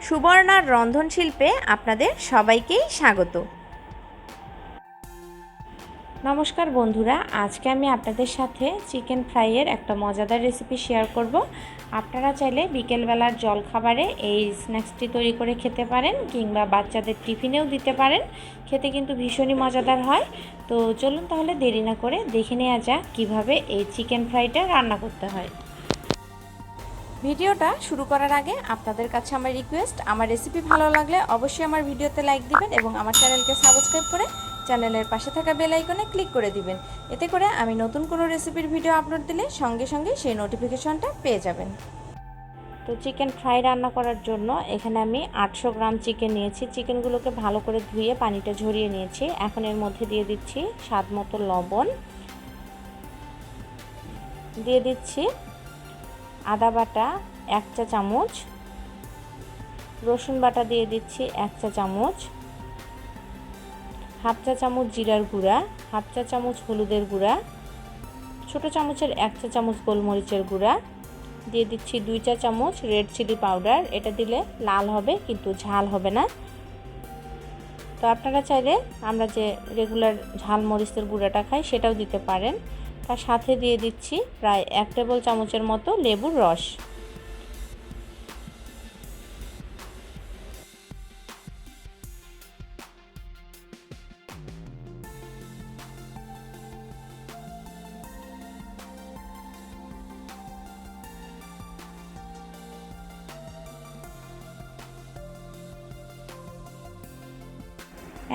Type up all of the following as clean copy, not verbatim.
সুবর্ণার রন্ধনশিল্পে আপনাদের সবাইকেই স্বাগত। নমস্কার বন্ধুরা, আজকে আমি আপনাদের সাথে চিকেন ফ্রাইয়ের একটা মজাদার রেসিপি শেয়ার করব। আপনারা চাইলে বিকেলবেলার জলখাবারে এই স্ন্যাক্সটি তৈরি করে খেতে পারেন, কিংবা বাচ্চাদের টিফিনেও দিতে পারেন। খেতে কিন্তু ভীষণই মজাদার হয়। তো চলুন তাহলে দেরি না করে দেখে নেওয়া যাক কীভাবে এই চিকেন ফ্রাইটা রান্না করতে হয়। ভিডিওটা শুরু করার আগে আপনাদের কাছে আমার রিকোয়েস্ট, আমার রেসিপি ভালো লাগলে অবশ্যই আমার ভিডিওতে লাইক দিবেন এবং আমার চ্যানেলকে সাবস্ক্রাইব করে চ্যানেলের পাশে থাকা বেল আইকনে ক্লিক করে দিবেন। এতে করে আমি নতুন কোনো রেসিপির ভিডিও আপলোড দিলে সঙ্গে সঙ্গে সেই নোটিফিকেশনটা পেয়ে যাবেন। তো চিকেন ফ্রাই রান্না করার জন্য এখানে আমি 800 গ্রাম চিকেন নিয়েছি। চিকেনগুলোকে ভালো করে ধুয়ে পানিটা ঝরিয়ে নিয়েছি। এখন এর মধ্যে দিয়ে দিচ্ছি স্বাদ মতো লবণ, দিয়ে দিচ্ছি আদা বাটা 1 চা চামচ, রসুন বাটা দিয়ে দিচ্ছি 1 চা চামচ, হাফ চা চামচ জিরার গুঁড়া, হাফ চা চামচ হলুদের গুঁড়া, ছোটো চামচের 1 চা চামচ গোলমরিচের গুঁড়া, দিয়ে দিচ্ছি 2 চা চামচ রেড চিলি পাউডার। এটা দিলে লাল হবে কিন্তু ঝাল হবে না। তো আপনারা চাইলে আমরা যে রেগুলার ঝাল মরিচের গুঁড়াটা খাই সেটাও দিতে পারেন। তার সাথে দিয়ে দিচ্ছি প্রায় 1 টেবিল চামচের মতো লেবুর রস।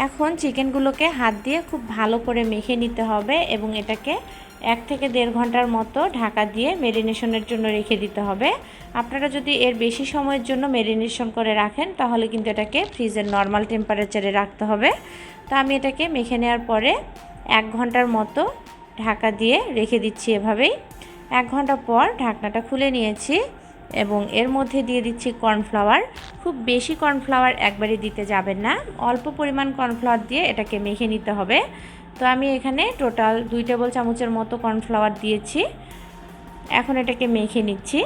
এখন চিকেনগুলোকে হাত দিয়ে খুব ভালো করে মেখে নিতে হবে এবং এটাকে 1 থেকে 1.5 ঘন্টার মতো ঢাকা দিয়ে ম্যারিনেশনের জন্য রেখে দিতে হবে। আপনারা যদি এর বেশি সময়ের জন্য ম্যারিনেশন করে রাখেন তাহলে কিন্তু এটাকে ফ্রিজের নর্মাল টেম্পারেচারে রাখতে হবে। তো আমি এটাকে মেখে নেওয়ার পরে 1 ঘন্টার মতো ঢাকা দিয়ে রেখে দিচ্ছি এভাবেই। 1 ঘন্টা পর ঢাকনাটা খুলে নিয়েছি এবং এর মধ্যে দিয়ে দিচ্ছি কর্নফ্লাওয়ার। খুব বেশি কর্নফ্লাওয়ার একবারে দিতে যাবেন না, অল্প পরিমাণ কর্নফ্লাওয়ার দিয়ে এটাকে মেখে নিতে হবে। তো আমি এখানে টোটাল 2 টেবিল চামচের মতো কর্নফ্লাওয়ার দিয়েছি। এখন এটাকে মেখে নিচ্ছি।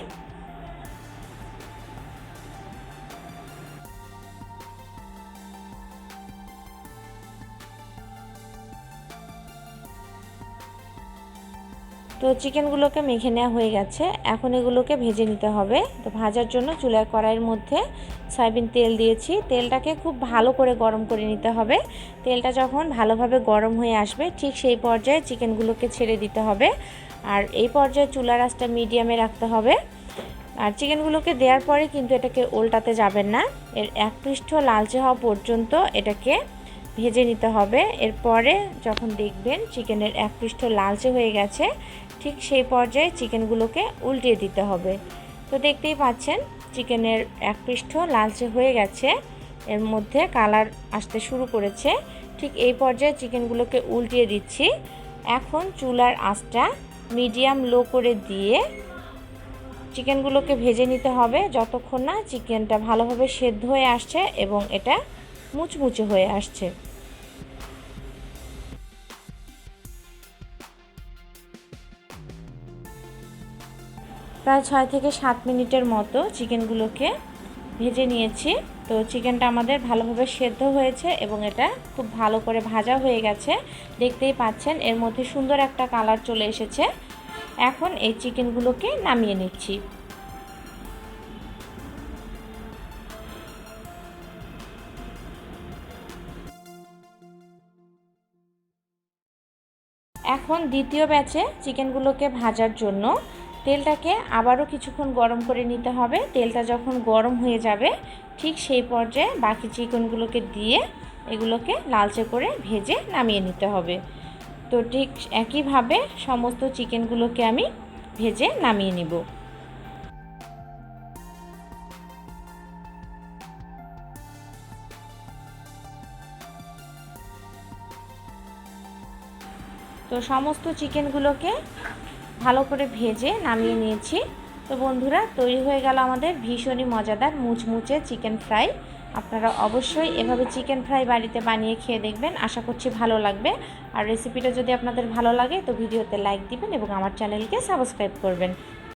তো চিকেনগুলোকে মেখে নেওয়া হয়ে গেছে। এখন এগুলোকে ভেজে নিতে হবে। তো ভাজার জন্য চুলায় কড়াইয়ের মধ্যে সয়াবিন তেল দিয়েছি। তেলটাকে খুব ভালো করে গরম করে নিতে হবে। তেলটা যখন ভালোভাবে গরম হয়ে আসবে ঠিক সেই পর্যায়ে চিকেনগুলোকে ছেড়ে দিতে হবে। আর এই পর্যায়ে চুলার আঁচটা মিডিয়ামে রাখতে হবে। আর চিকেনগুলোকে দেওয়ার পরে কিন্তু এটাকে উল্টাতে যাবেন না। এর এক পৃষ্ঠ লালচে হওয়া পর্যন্ত এটাকে ভেজে নিতে হবে। এরপরে যখন দেখবেন চিকেনের এক পৃষ্ঠ লালচে হয়ে গেছে ঠিক সেই পর্যায়ে চিকেনগুলোকে উল্টিয়ে দিতে হবে। তো দেখতেই পাচ্ছেন চিকেনের এক পৃষ্ঠ লালচে হয়ে গেছে, এর মধ্যে কালার আসতে শুরু করেছে। ঠিক এই পর্যায়ে চিকেনগুলোকে উল্টিয়ে দিচ্ছি। এখন চুলার আঁচটা মিডিয়াম লো করে দিয়ে চিকেনগুলোকে ভেজে নিতে হবে যতক্ষণ না চিকেনটা ভালোভাবে সেদ্ধ হয়ে আসছে এবং এটা মুচমুচে হয়ে আসছে। প্রায় 6 থেকে 7 মিনিটের মতো চিকেনগুলোকে ভেজে নিয়েছি। তো চিকেনটা আমাদের ভালোভাবে সেদ্ধ হয়েছে এবং এটা খুব ভালো করে ভাজা হয়ে গেছে। দেখতেই পাচ্ছেন এর মধ্যে সুন্দর একটা কালার চলে এসেছে। এখন এই চিকেনগুলোকে নামিয়ে নিচ্ছি। এখন দ্বিতীয় ব্যাচে চিকেনগুলোকে ভাজার জন্য তেলটাকে আবারও কিছুক্ষণ গরম করে নিতে হবে। তেলটা যখন গরম হয়ে যাবে ঠিক সেই পর্যায়ে বাকি চিকেনগুলোকে দিয়ে এগুলোকে লালচে করে ভেজে নামিয়ে নিতে হবে। তো ঠিক একইভাবে সমস্ত চিকেনগুলোকে আমি ভেজে নামিয়ে নিব। তো সমস্ত চিকেনগুলোকে ভালো করে ভেজে নামিয়ে নিয়েছি। তো বন্ধুরা, তৈরি হয়ে গেল আমাদের ভীষণই মজাদার মুচমুচে চিকেন ফ্রাই। আপনারা অবশ্যই এভাবে চিকেন ফ্রাই বাড়িতে বানিয়ে খেয়ে দেখবেন, আশা করছি ভালো লাগবে। আর রেসিপিটা যদি আপনাদের ভালো লাগে তো ভিডিওতে লাইক দিবেন এবং আমার চ্যানেলকে সাবস্ক্রাইব করবেন।